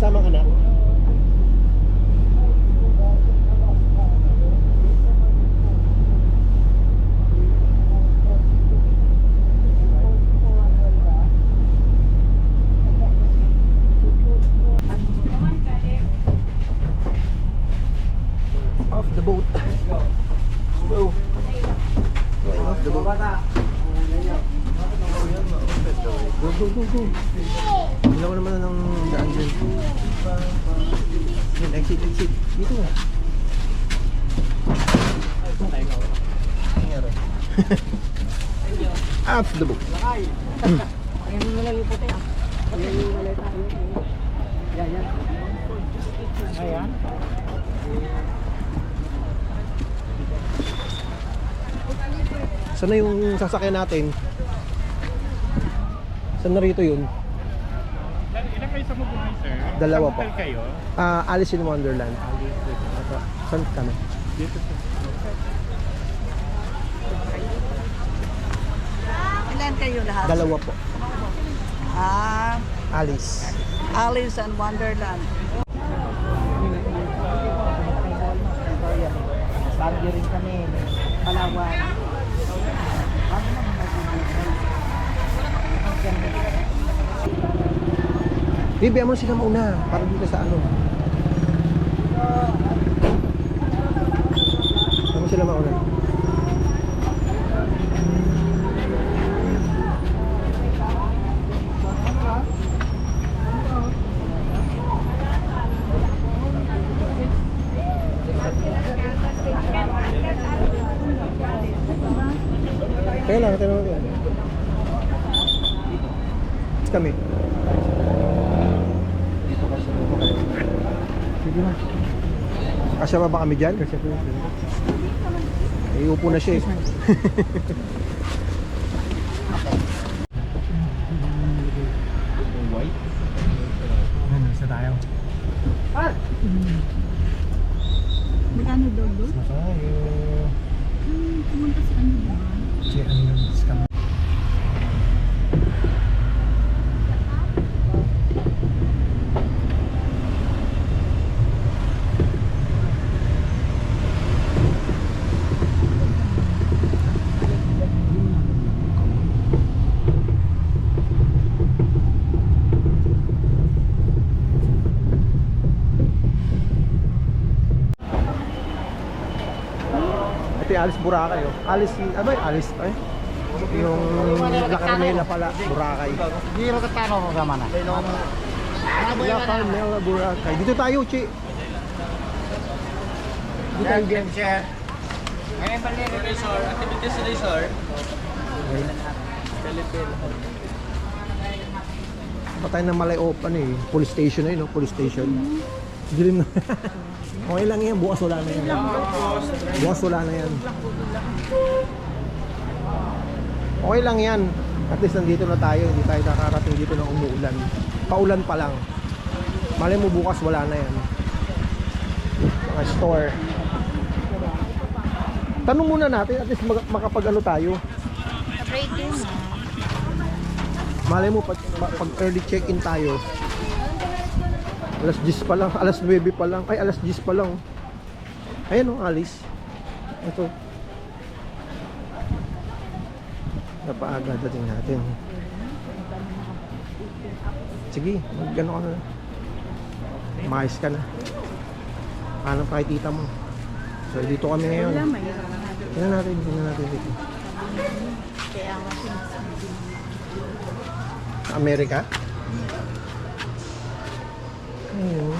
kasama ka na? Off the boat. Go. Going off the boat. Go, go, go, go. Ilaw naman na ng daan dyan. Yan, exit, exit. Dito. Off the boat. Ayan mo lang yung puti ah. Ayan yung maleta. Yan, yan. Ayan. Saan na yung sasakyan natin? Saan na rito yun? Ilan kayo sa Mugumay, sir? Dalawa po. Saan kayo? Alice in Wonderland. Saan kami? Dito po. Ilan kayo lahat? Dalawa po. Alice. Alice and Wonderland. Baguio rin kami. Palawan. Bibi, mo sila mauna para dito sa ano. Mo sila mauna. Kaya lang, natin naman. Kami. Kasya ba kami dyan? Kasya po. Ay, upo na siya eh. White? Ano, isa tayo. Magkano daw doon? Isa tayo. Pumunta sa ano ba? Si ano yung scam. Alice Boracay oh. Alice, ano yung Alice ay? Yung La Carmela pala, Boracay. Giro ka tano ko naman ah. La Carmela, Boracay. Dito tayo, Chi. Dito tayo dyan. Ngayon ba nila resort? Activities resort? Patay na Malay Open eh. Police station na yun, no? Police station. Dilim na. Okay lang yan, bukas wala na yan. Bukas wala na yan. Okay lang yan. At least nandito na tayo. Hindi tayo nakarating dito ng umuulan. Paulan pa lang. Malay mo bukas wala na yan. Mga store. Tanong muna natin, at least makapag-ano tayo. Rating. Malay mo pag early check-in tayo. Alas 10 pa lang, alas 9 pa lang. Ay, alas 10 pa lang. Ayan o, Alice. Ito. Napaaga dating natin. Sige, mag-ano ka na. Maayos ka na. Hanap kay tita mo. So, dito kami ngayon. Tingnan natin dito. Amerika? Ayun.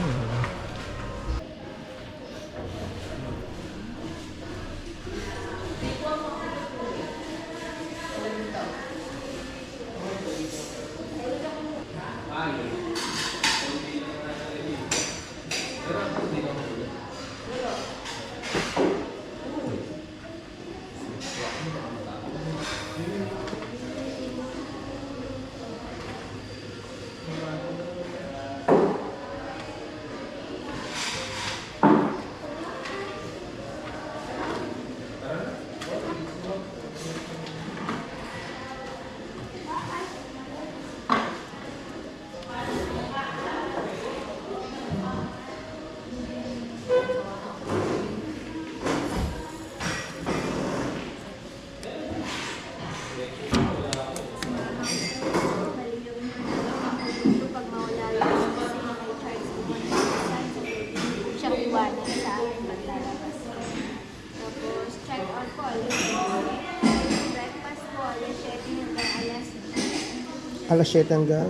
Alas 7 hanggang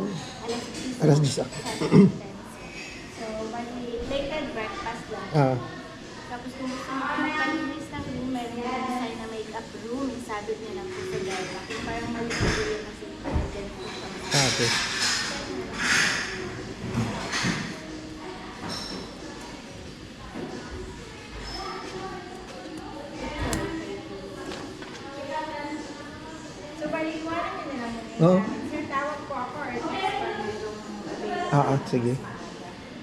Alas 10. alas 10. So, bali, plated breakfast lang. Ah, Tapos kung gusto mo magpalinis ng room, meron yung design na makeup room. Isabit niya lang po sa dala. Kung parang malito yun kasi dyan po siya. okay. So, bali, iwanan niyo na lang muna. Oo. Sir, tawag po ako or text pa merong available. Sige.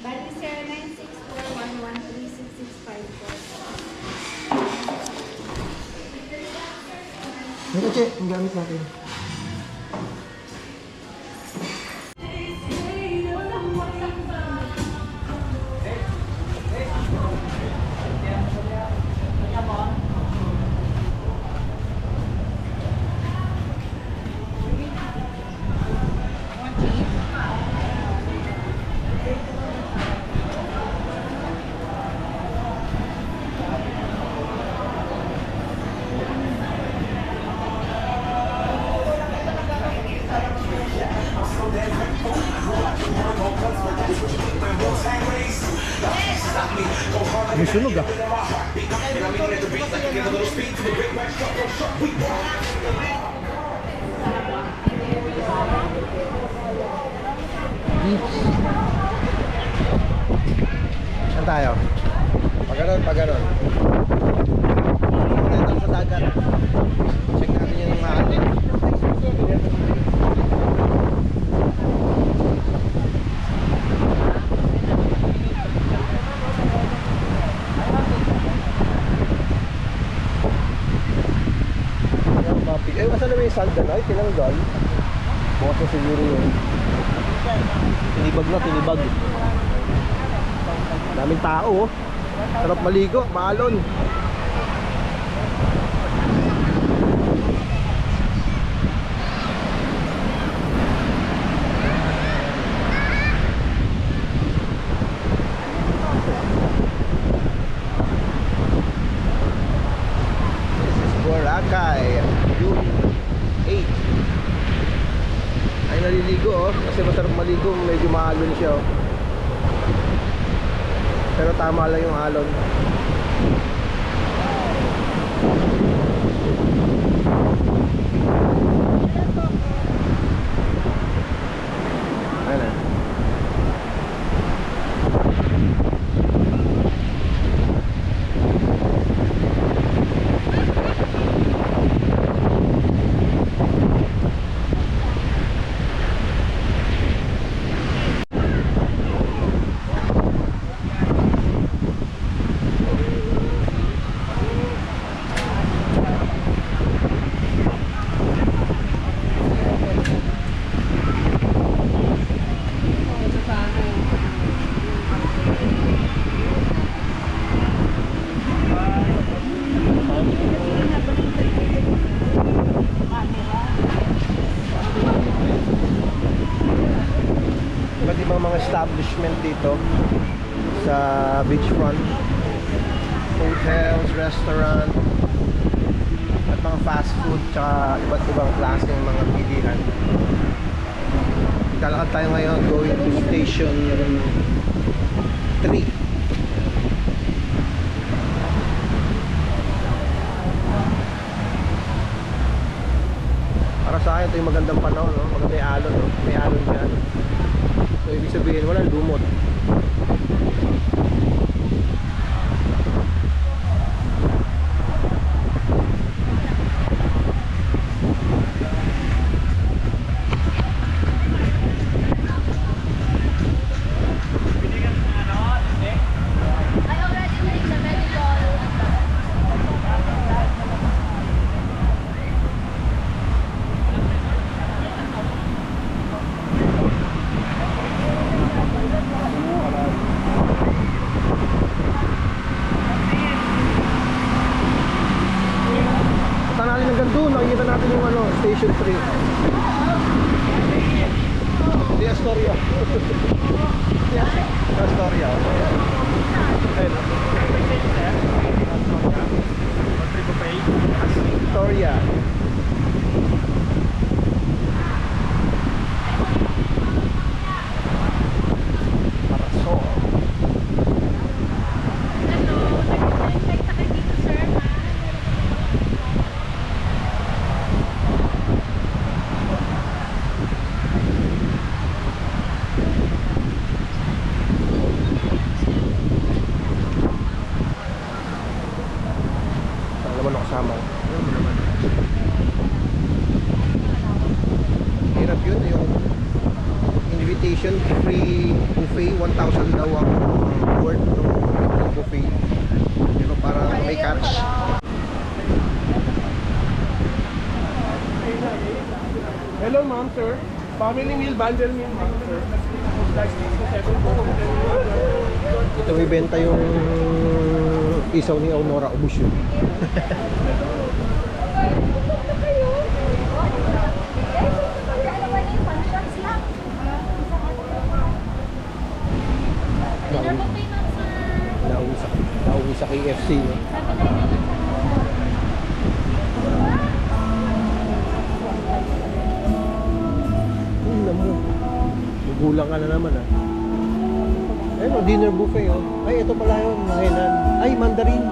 Bali, sir, 964-113-6654. Ito, che, ang gamit natin. May sunog ah. Saan tayo? Pag ganon. Punta tayo sa dagat. Check natin yung maalit. Asan na may sand na? Ay, tinanggal. Bukas na siguro yun. Tinibag. Daming tao oh. Sarap maligo, maalon. This is Boracay, June 8. Ay naliligo oh, kasi masarap maligo, medyo maalon siya oh. Pero tama lang yung alon. Ayun na. Iba't ibang mga establishment dito sa beachfront, hotels, restaurant, at mga fast food, tsaka iba't ibang klaseng mga bilihan. Lalakad tayo ngayon going to station 3. Para sa akin ito yung magandang panahon, no? Maganda yung alon, no? May alon dyan. So ibig sabihin walang lumot. I already made the medical. Punta natin hanggang doon, nakikita natin yung ano, station 3. Di Astoria. Di Astoria. Ayun. Astoria. invitation, free buffet, 1,000 daw ang worth ng buffet. Pero parang may catch. Hello, ma'am, sir. Family meal, bundle meal, ma'am, sir. Like 67 po. Ito may benta yung isaw ni Aunora, ubus yun. Nauwi sa KFC, no? Tingnan mo. Gugulang ka na naman, ah. Ayun, oh, dinner buffet, oh. Ay, ito pala yun, Hainan. Ay, mandarin.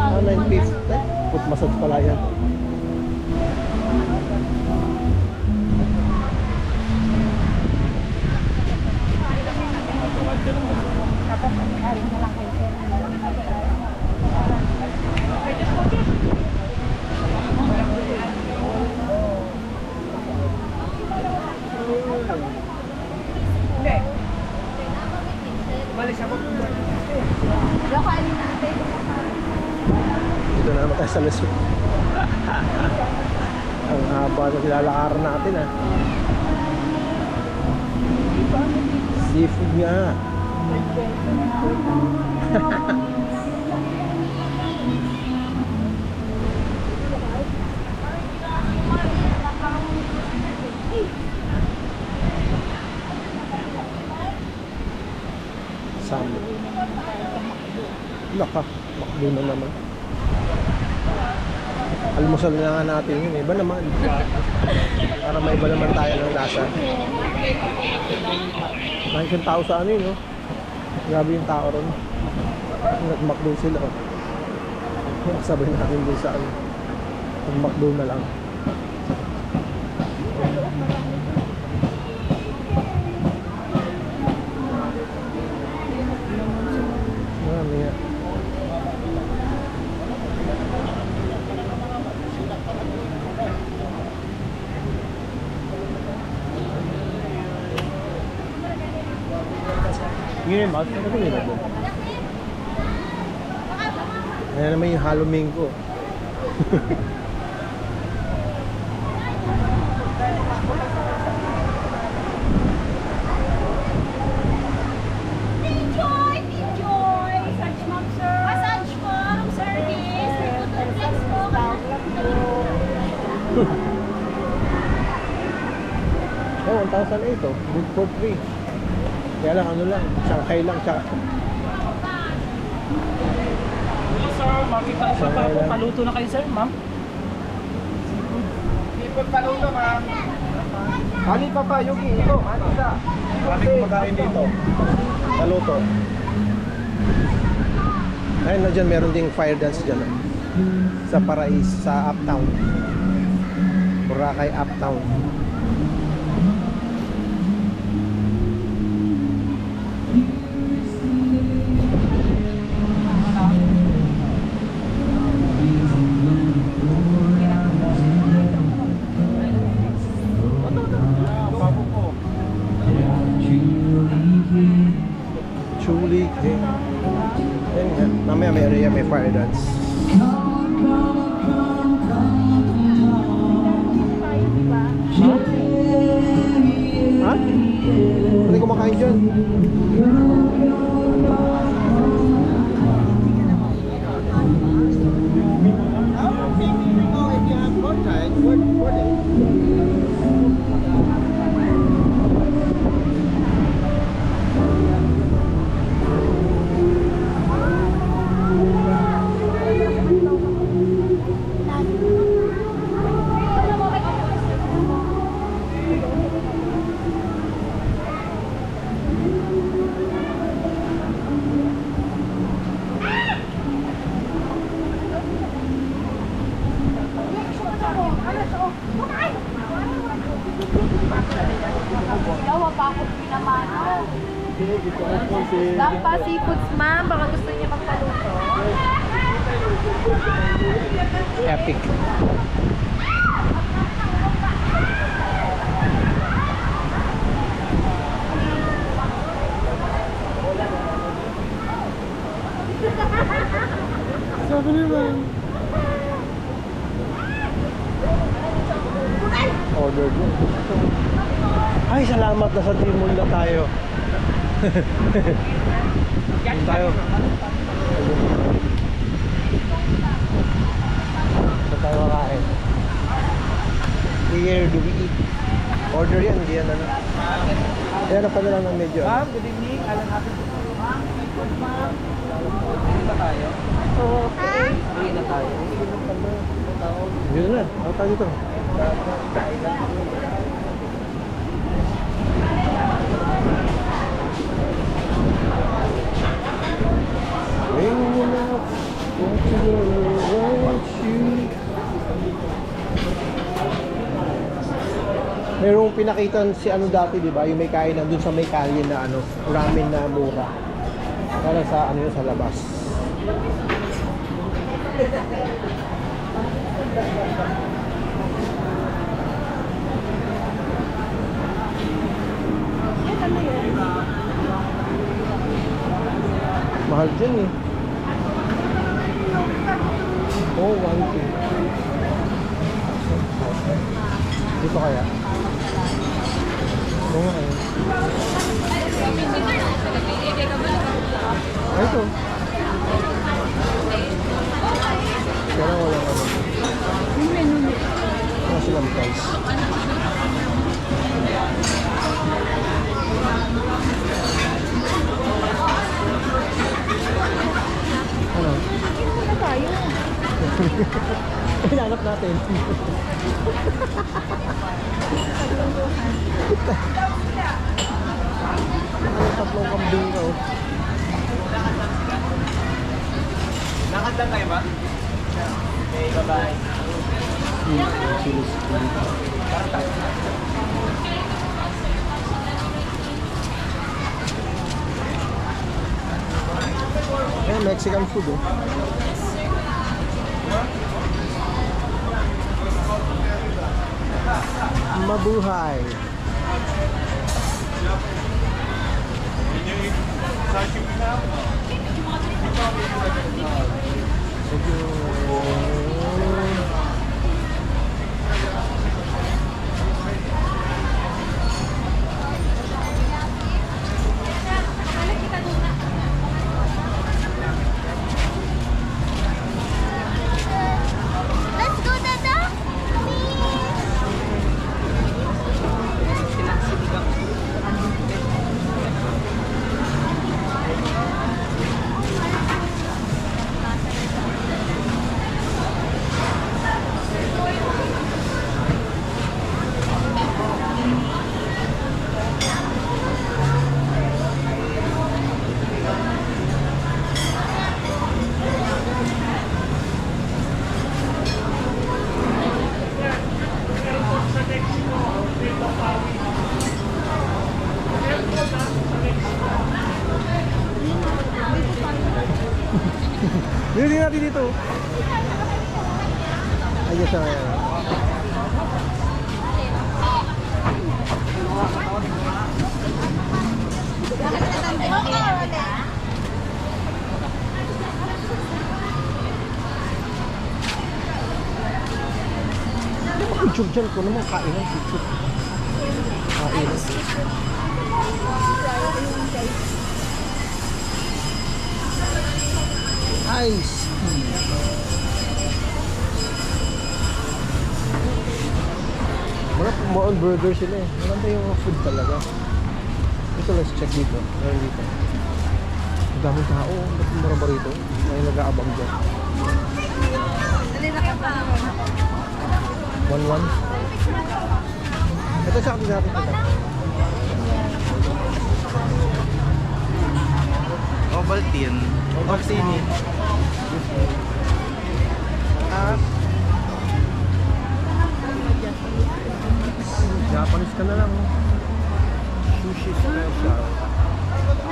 Ah, 950. Foot massage pala yan. Dito na naman tayo sa Lesot. Ang haba na nilalakaran natin, ah. Seafood nga. Salmon. Laka, makdo na naman. Almusal na nga natin yun, iba naman. Para may iba naman tayo ng lasa. May isang tao sa ano yun, no? Grabe yung tao ron. Nag-McDo sila, oh. Sabay natin din sa ano. Nag-McDo na lang. Marami nga. Ngayon, bakit na ito nila doon? Ayan naman yung haluming ko. Oh, 1,008 oh. Good for free. Kaya lang ano lang, Shanghai lang tsaka. Hello sir, makita isa pa po. Paluto na kayo sir, ma'am. Seafood paluto, ma'am. Kali pa pa, Yuki, ito, manisa. Marami kumakain dito. Naluto. Ayun na dyan, meron ding fire dance dyan. Oh. Sa Parais, sa Uptown. Boracay Uptown. Chuli King. Ayun nga, mamaya may area, may fire dance. Ha? Hindi kumakain dyan. Daw pa ako pinamano. Dapa Seafoods, ma'am. Baka gusto niya magpaluto. Epic. Sabi naman. Order mo. Ay, salamat na sa Timon na tayo. Doon tayo. Doon tayo makain. Here do we eat? Order yan, hindi yan ano. Ayan na pala lang ng medyo. Ma'am, good evening. Alan Happy po. Ma'am, ma'am. Uwi na tayo. Okay. Uwi na tayo. Yun na, ako tayo dito. Merong pinakita si ano dati, di ba? Yung may kainan dun sa may kalye na ano, ramen na mura. Para sa ano yun, sa labas. Mahal dyan eh. Oh, 1K. Dito kaya? Oo nga eh. Ay, ito. Pero wala ka naman. Wala silang price. Ano? Ano tayo? Hinanap natin. Ano, tatlong kambing ka oh. Lakad lang kayo ba? Okay, bye-bye. Eh, Mexican food oh. Mabuhay. Let's go, Dada! Hindi natin dito. Ayos na yan. YouTube dyan ko naman kainan YouTube. Kainan. Ice tea. More on burger sila eh. Maganda yung food talaga. Ito, let's check dito. Meron dito. Ang daming tao. Ba't mura ba rito? May nag-aabang dyan. 1-1. Ito sa akin natin ito. Ovaltine. Ovaltine. Japanese ka na lang. Sushi special.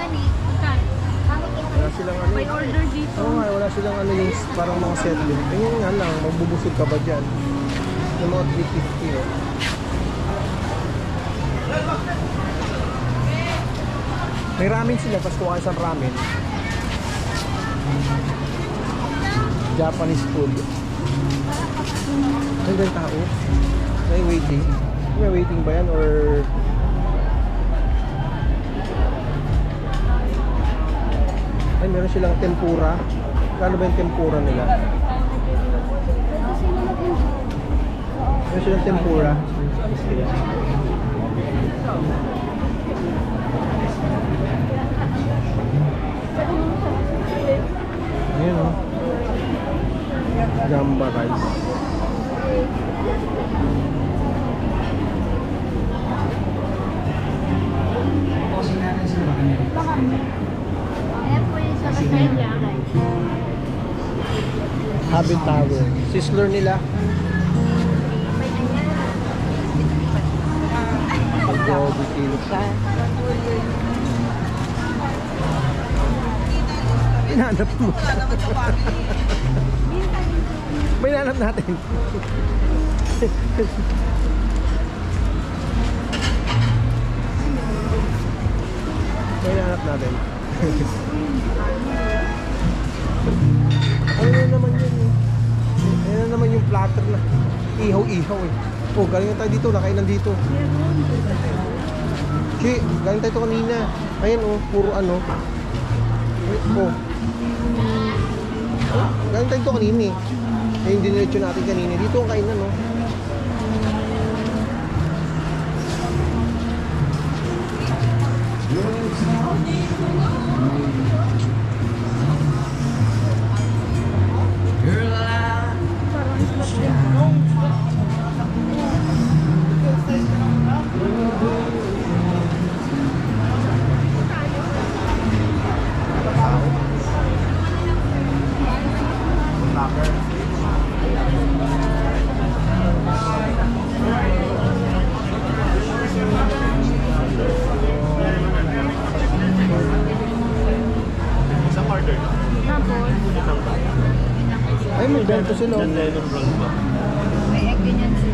Wala silang ano. May order dito. Oo nga, wala silang ano yung parang mga settling. Ganyan nga lang, magbubusog ka ba dyan? Yung mga 350 oh. May ramen sila, tapos kuha isang ramen. Japanese food. Ang ganda tao. May waiting. May waiting ba yan or... Ay, meron silang tempura. Kano ba yung tempura nila? Meron silang tempura. Ayan o. Gamba rice. Ayan po yung sa Kanya. Habit Tower. Sizzler nila. Adobo kilo. Hinanap mo. May hinanap natin. May hinanap natin. Ano na naman yun eh. Ayun na naman yung platter na ihaw-ihaw eh. Oh, galing na tayo dito, nakainan dito. Chi, galing tayo kanina. Ayan oh, puro ano. Oh. Galing tayo dito kanina eh. Yung diniretso natin kanina. Dito ang kainan oh. Ay, may bento sila. oh. May egg din yan sir.